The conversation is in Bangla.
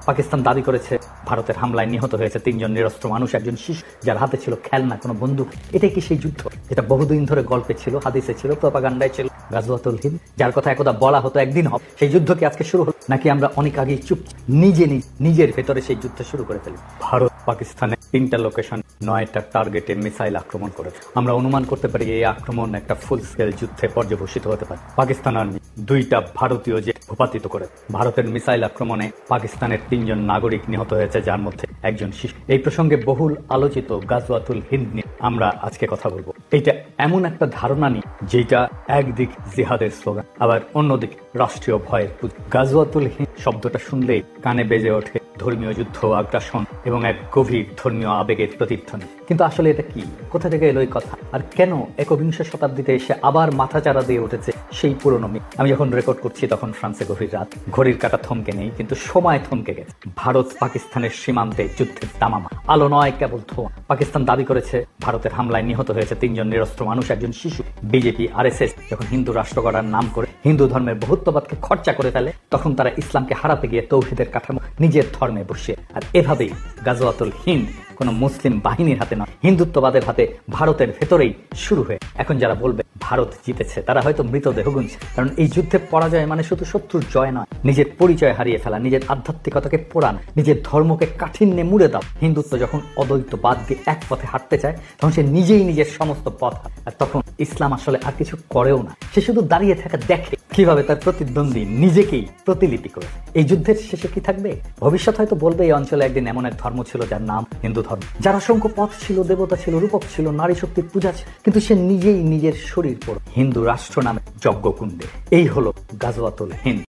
পাকিস্তান দাবি করেছে ভারতের হামলায় নিহত হয়েছে ৩ জন নিরস্ত্র মানুষ, একজন শিশু যার হাতে ছিল খেলনা, কোনো বন্দুক। এটাই কি সেই যুদ্ধ যেটা বহুদিন ধরে গল্পে ছিল, হাদিসে ছিল, প্রপাগান্ডায় ছিল, গাজওয়াতুল হিন্দ, যার কথা একদা বলা হতো একদিন হবে? সেই যুদ্ধ কি আজকে শুরু হলো, নাকি আমরা অনেক আগেই চুপ নিজের ভেতরে সেই যুদ্ধ শুরু করে ফেলি? ভারত পাকিস্তানে ৩টা লোকেশন ৯টা টার্গেটে মিসাইল আক্রমণ করেছে। আমরা অনুমান করতে পারি এই আক্রমণ একটা ফুল স্কেল যুদ্ধে পর্যবসিত হতে পারে। পাকিস্তান আর্মি 2টা ভারতীয় জেট ভূপাতিত করে। ভারতের মিসাইল আক্রমণে পাকিস্তানের 3 জন নাগরিক নিহত হয়েছে, যার মধ্যে একজন শিশু। এই প্রসঙ্গে বহুল আলোচিত গাজওয়াতুল হিন্দ নিয়ে আমরা আজকে কথা বলবো। এইটা এমন একটা ধারণা নিয়ে যেটা একদিক জিহাদের স্লোগান, আবার অন্যদিক রাষ্ট্রীয় ভয়ের পুঁজি। গাজওয়াতুল হিন্দ শব্দটা শুনলেই কানে বেজে ওঠে ধর্মীয় যুদ্ধ, আগ্রাসন এবং এক গভীর ধর্মীয় আবেগের প্রতিধ্বনি। কিন্তু আসলে এটা কি? কোথা থেকে এলো এই কথা? আর কেন একবিংশ শতাব্দীতে এসে আবার মাথাচাড়া দিয়ে উঠেছে সেই পুরনো মিথ? আমি যখন রেকর্ড করছি তখন ফ্রান্সে গভীর রাত, ঘড়ির কাঁটা থমকে নেই, কিন্তু সময় থমকে গেছে। ভারত পাকিস্তানের সীমান্তে যুদ্ধের দামামা, আলো নয় কেবল ধোঁয়া। পাকিস্তান দাবি করেছে ভারতের হামলায় নিহত হয়েছে ৩ জন নিরস্ত্র মানুষ, একজন শিশু। বিজেপি RSS যখন হিন্দু রাষ্ট্র গড়ার নাম করে হিন্দু ধর্মের বহুত্ববাদকে খরচা করে ফেলে, তখন তারা ইসলামকে হারাতে গিয়ে তৌহিদের কাঠামো নিজের ধর্মে বসিয়ে। আর এভাবেই গাজওয়াতুল হিন্দ কোনো মুসলিম বাহিনীর হাতে নয়, হিন্দুত্ববাদের হাতে ভারতের ভেতরেই শুরু হয়ে এখন যারা বলবে ভারত জিতেছে, তারা হয়তো মৃতদেহ গুনছে। কারণ এই যুদ্ধে পরাজয় মানে শুধু শত্রুর জয় নয়, নিজের পরিচয় হারিয়ে ফেলা, নিজের আধ্যাত্মিকতাকে পোড়ান, নিজের ধর্মকে কাঠিন্যে মুড়ে দাও। হিন্দুত্ব যখন অদ্বৈতবাদ দিয়ে এক পথে হাঁটতে চায়, তখন সে নিজেই নিজের সমস্ত পথ, আর তখন ইসলাম আসলে আর কিছু করেও না, সে শুধু দাঁড়িয়ে থাকা দেখে কিভাবে তার প্রতিদ্বন্দ্বী নিজেকেই প্রতিলিপি করে। এই যুদ্ধের শেষে কি থাকবে? ভবিষ্যৎ হয়তো বলবে এই অঞ্চলে একদিন এমন এক ধর্ম ছিল যার নাম হিন্দু ধর্ম, যার অসংখ্য পথ ছিল, দেবতা ছিল, রূপক ছিল, নারী শক্তির পূজা ছিল, কিন্তু সে নিজেই নিজের শরীর পড়ে হিন্দু রাষ্ট্র নামে যজ্ঞকুণ্ডে। এই হলো গাজওয়াতুল হিন্দ।